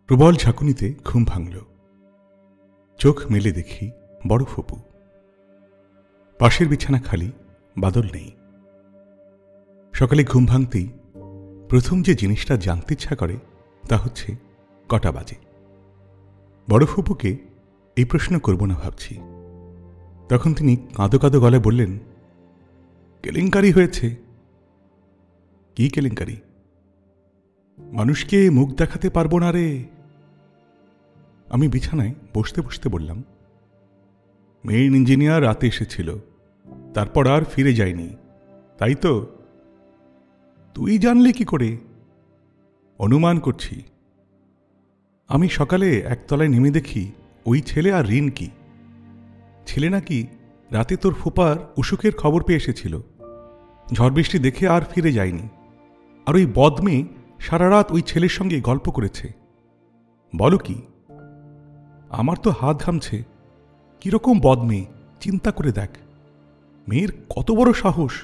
প্রবল ঝাঁকুনিতে ঘুম ভাঙল। চোখ মেলে দেখি বড় ফুপু। পাশের বিছানা খালি, বাদল নেই। সকালে ঘুম ভাঙতেই প্রথম যে জিনিসটা জানতে ইচ্ছা করে তা হচ্ছে কটা বাজে। বড় ফুপুকে এই প্রশ্ন করব না ভাবছি। তখন তিনি কাঁদো কাঁদো গলায় বললেন, কেলেঙ্কারি হয়েছে। কি কেলেঙ্কারি? মানুষকে মুখ দেখাতে পারবো না রে। আমি বিছানায় বসতে বসতে বললাম, মেইন ইঞ্জিনিয়ার রাতে এসেছিল, তারপর আর ফিরে যায়নি, তাই তো? তুই জানলে কি করে? অনুমান করছি। আমি সকালে একতলায় নেমে দেখি ওই ছেলে আর ঋণ কি ছেলে নাকি রাতে তোর ফুপার অসুখের খবর পেয়ে এসেছিল, ঝড় বৃষ্টি দেখে আর ফিরে যায়নি। আর ওই বদমেয়ে সারা রাত ওই ছেলের সঙ্গে গল্প করেছে। বলো কি? আমার তো হাত ঘামছে। কিরকম বদমেয়ে চিন্তা করে দেখ। মেয়ের কত বড় সাহস!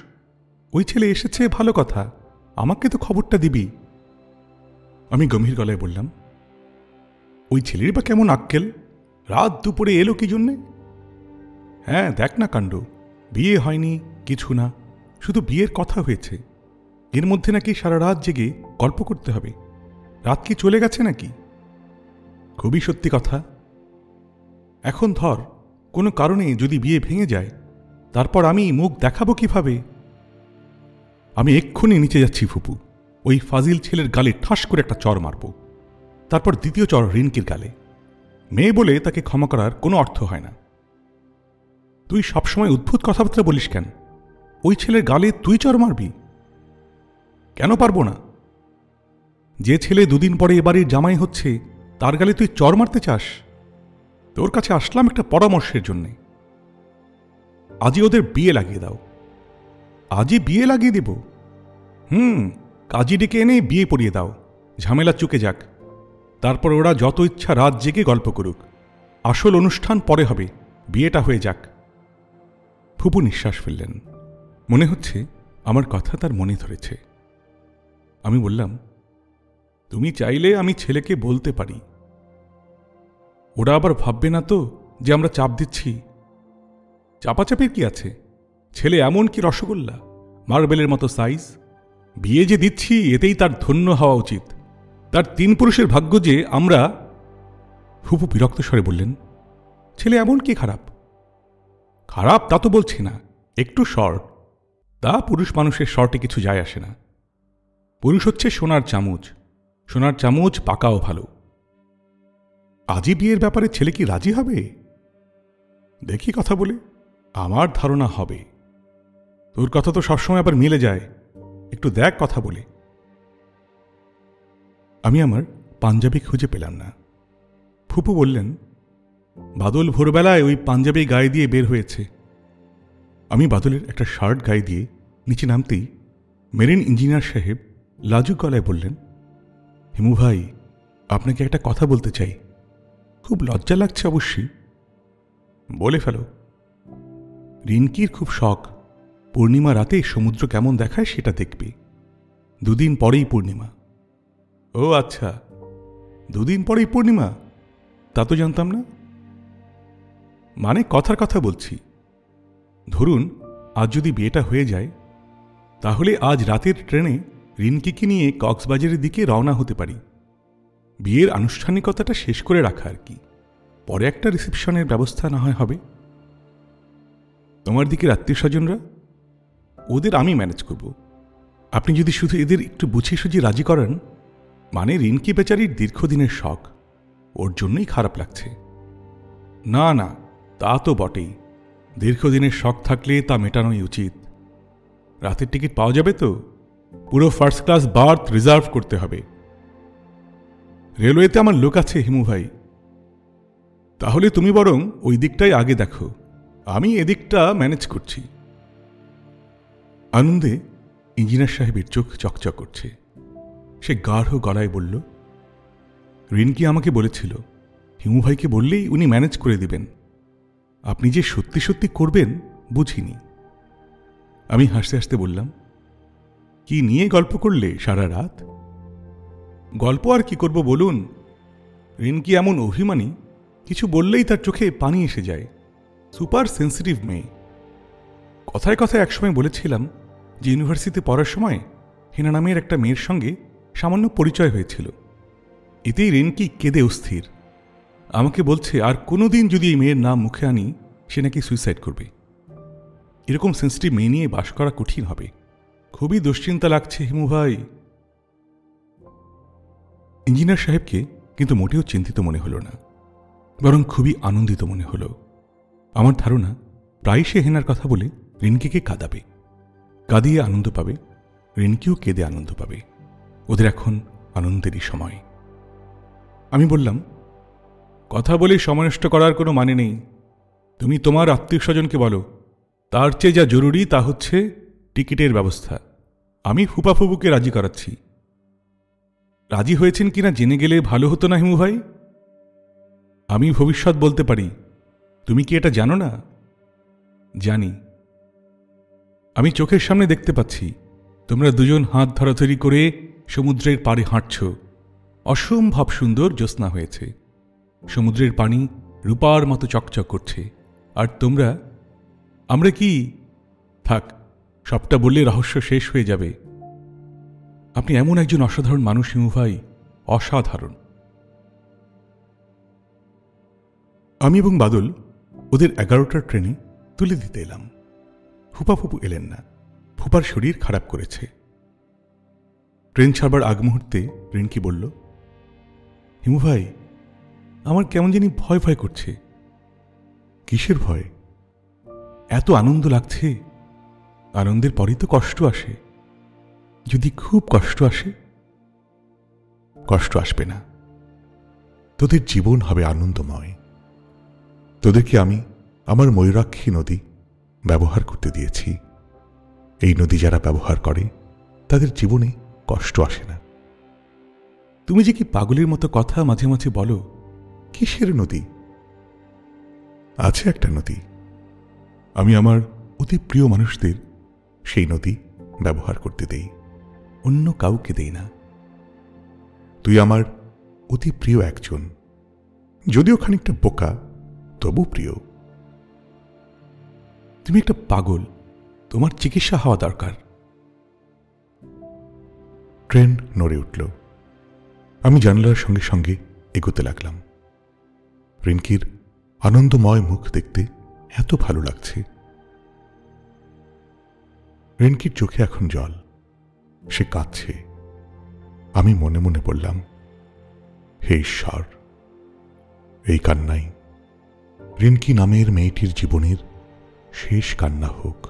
ওই ছেলে এসেছে ভালো কথা, আমাকে তো খবরটা দিবি। আমি গম্ভীর গলায় বললাম, ওই ছেলের বা কেমন আক্কেল? রাত দুপুরে এলো কি জন্যে? হ্যাঁ, দেখ না কাণ্ড। বিয়ে হয়নি, কিছু না, শুধু বিয়ের কথা হয়েছে। এর মধ্যে নাকি সারা রাত জেগে গল্প করতে হবে। রাত কি চলে গেছে নাকি? খুবই সত্যি কথা। এখন ধর কোনো কারণে যদি বিয়ে ভেঙে যায়, তারপর আমি মুখ দেখাবো কিভাবে? আমি এক্ষুনি নিচে যাচ্ছি ফুপু। ওই ফাজিল ছেলের গালে ঠাস করে একটা চর মারব, তারপর দ্বিতীয় চর রিনকির গালে। মেয়ে বলে তাকে ক্ষমা করার কোনো অর্থ হয় না। তুই সবসময় উদ্ভুত কথাবার্তা বলিস কেন? ওই ছেলের গালে তুই চর মারবি? কেন পারবো না? যে ছেলে দুদিন পরে এবারের জামাই হচ্ছে, তার গালে তুই চর মারতে চাস? তোর কাছে আসলাম একটা পরামর্শের জন্যে। আজই ওদের বিয়ে লাগিয়ে দাও। আজই বিয়ে লাগিয়ে দেব? কাজী ডেকে এনে বিয়ে পড়িয়ে দাও, ঝামেলা চুকে যাক। তারপর ওরা যত ইচ্ছা রাত জেগে গল্প করুক। আসল অনুষ্ঠান পরে হবে, বিয়েটা হয়ে যাক। ফুপু নিঃশ্বাস ফেললেন। মনে হচ্ছে আমার কথা তার মনে ধরেছে। আমি বললাম, তুমি চাইলে আমি ছেলেকে বলতে পারি। ওরা আবার ভাববে না তো যে আমরা চাপ দিচ্ছি? চাপাচাপির কি আছে? ছেলে এমন কি রসগোল্লা, মার্বেলের মতো সাইজ। বিয়ে যে দিচ্ছি এতেই তার ধন্য হওয়া উচিত। তার তিন পুরুষের ভাগ্য যে আমরা। ফুপু বিরক্ত স্বরে বললেন, ছেলে এমন কি খারাপ? খারাপ তা তো বলছি না, একটু শর্ট। তা পুরুষ মানুষের শর্টে কিছু যায় আসে না। পুরুষ হচ্ছে সোনার চামচ। সোনার চামচ পাকাও ভালো। আজই বিয়ের ব্যাপারে ছেলে কি রাজি হবে? দেখি কথা বলে। আমার ধারণা হবে। তোর কথা তো সবসময় আবার মিলে যায়, একটু দেখ কথা বলে। আমি আমার পাঞ্জাবি খুঁজে পেলাম না। ফুপু বললেন, বাদল ভোরবেলায় ওই পাঞ্জাবি গায়ে দিয়ে বের হয়েছে। আমি বাদলের একটা শার্ট গায়ে দিয়ে নিচে নামতেই মেরিন ইঞ্জিনিয়ার সাহেব লাজুক গলায় বললেন, হিমু ভাই, আপনাকে একটা কথা বলতে চাই। খুব লজ্জা লাগছে অবশ্যই। বলে ফেলো। রিনকির খুব শখ পূর্ণিমা রাতে সমুদ্র কেমন দেখায় সেটা দেখবে। দুদিন পরেই পূর্ণিমা। ও আচ্ছা, দুদিন পরেই পূর্ণিমা? তা তো জানতাম না। মানে কথার কথা বলছি। ধরুন আজ যদি বিয়েটা হয়ে যায়, তাহলে আজ রাতের ট্রেনে রিনকিকে নিয়ে কক্সবাজারের দিকে রওনা হতে পারি। বিয়ের আনুষ্ঠানিকতাটা শেষ করে রাখা আর কি। পরে একটা রিসেপশনের ব্যবস্থা না হয় হবে। তোমার দিকে আত্মীয় স্বজনরা? ওদের আমি ম্যানেজ করব। আপনি যদি শুধু এদের একটু বুঝিয়ে সুঝিয়ে রাজি করেন। মানে রিনকি বেচারির দীর্ঘদিনের শখ, ওর জন্যই খারাপ লাগছে। না না, তা তো বটেই। দীর্ঘদিনের শখ থাকলে তা মেটানোই উচিত। রাতের টিকিট পাওয়া যাবে তো? পুরো ফার্স্ট ক্লাস বার্থ রিজার্ভ করতে হবে। রেলওয়েতে আমার লোক আছে হিমু ভাই। তাহলে তুমি বরং ওই দিকটাই আগে দেখো, আমি এদিকটা ম্যানেজ করছি। আনন্দে ইঞ্জিনিয়ার সাহেবের চোখ চকচক করছে। সে গাঢ় গলায় বলল, রিনকি আমাকে বলেছিল হিমু ভাইকে বললেই উনি ম্যানেজ করে দিবেন। আপনি যে সত্যি সত্যি করবেন বুঝিনি। আমি হাসতে হাসতে বললাম, কি নিয়ে গল্প করলে সারা রাত? গল্প আর কি করব বলুন। রিনকি এমন অভিমানী, কিছু বললেই তার চোখে পানি এসে যায়। সুপার সেন্সিটিভ মেয়ে। কথায় কথায় একসময় বলেছিলাম যে ইউনিভার্সিটিতে পড়ার সময় হেনা নামের একটা মেয়ের সঙ্গে সামান্য পরিচয় হয়েছিল। এতেই রিনকি কেঁদে অস্থির। আমাকে বলছে আর কোনোদিন যদি এই মেয়ের নাম মুখে আনি সে নাকি সুইসাইড করবে। এরকম সেন্সিটিভ মেয়ে নিয়ে বাস করা কঠিন হবে। খুবই দুশ্চিন্তা লাগছে হিমু ভাই। ইঞ্জিনিয়ার সাহেবকে কিন্তু মোটেও চিন্তিত মনে হল না, বরং খুবই আনন্দিত মনে হল। আমার ধারণা প্রায় সে হেনার কথা বলে রিনকিকে কাঁদাবে, কাঁদিয়ে আনন্দ পাবে, রিনকিও কেঁদে আনন্দ পাবে। ওদের এখন আনন্দেরই সময়। আমি বললাম, কথা বলে সময় নষ্ট করার কোনো মানে নেই। তুমি তোমার আত্মীয় স্বজনকে বলো, তার চেয়ে যা জরুরি তা হচ্ছে টিকিটের ব্যবস্থা। আমি ফুপাফুবুকে রাজি করাচ্ছি। রাজি হয়েছেন কিনা জেনে গেলে ভালো হতো না হিমু ভাই? আমি ভবিষ্যৎ বলতে পারি। তুমি কি এটা জানো না? জানি। আমি চোখের সামনে দেখতে পাচ্ছি তোমরা দুজন হাত ধরাধরি করে সমুদ্রের পাড়ে হাঁটছ। অসম্ভব সুন্দর জ্যোৎস্না হয়েছে। সমুদ্রের পানি রূপার মতো চকচক করছে। আর তোমরা, আমরা কি? থাক, সবটা বললে রহস্য শেষ হয়ে যাবে। আপনি এমন একজন অসাধারণ মানুষ হিমু ভাই, অসাধারণ। আমি এবং বাদল ওদের 11টার ট্রেনে তুলে দিতে এলাম। ফুপাফুপু এলেন না। ফুপার শরীর খারাপ করেছে। ট্রেন ছাড়বার আগ মুহূর্তে রিনকি বলল, হিমু ভাই, আমার কেমন জানি ভয় ভয় করছে। কিসের ভয়? এত আনন্দ লাগছে। আনন্দের পরেই তো কষ্ট আসে। যদি খুব কষ্ট আসে? কষ্ট আসবে না। তোদের জীবন হবে আনন্দময়। তোদেরকে আমি আমার ময়ূরাক্ষী নদী ব্যবহার করতে দিয়েছি। এই নদী যারা ব্যবহার করে তাদের জীবনে কষ্ট আসে না। তুমি যে কি পাগলের মতো কথা মাঝে মাঝে বলো। কিসের নদী? আছে একটা নদী। আমি আমার অতি প্রিয় মানুষদের সেই নদী ব্যবহার করতে দেই, অন্য কাউকে দেই না। তুই আমার অতি প্রিয় একজন, যদিও খানিকটা বোকা, তবু প্রিয়। তুমি একটা পাগল, তোমার চিকিৎসা হওয়া দরকার। ট্রেন নড়ে উঠল। আমি জানলার সঙ্গে সঙ্গে এগোতে লাগলাম। রিনকির আনন্দময় মুখ দেখতে এত ভালো লাগছে। রিনকির চোখে এখন জল, সে কাঁদছে। আমি মনে মনে বললাম, হে ঈশ্বর, এই কান্নাই রিনকি নামের মেয়েটির জীবনের শেষ কান্না হোক।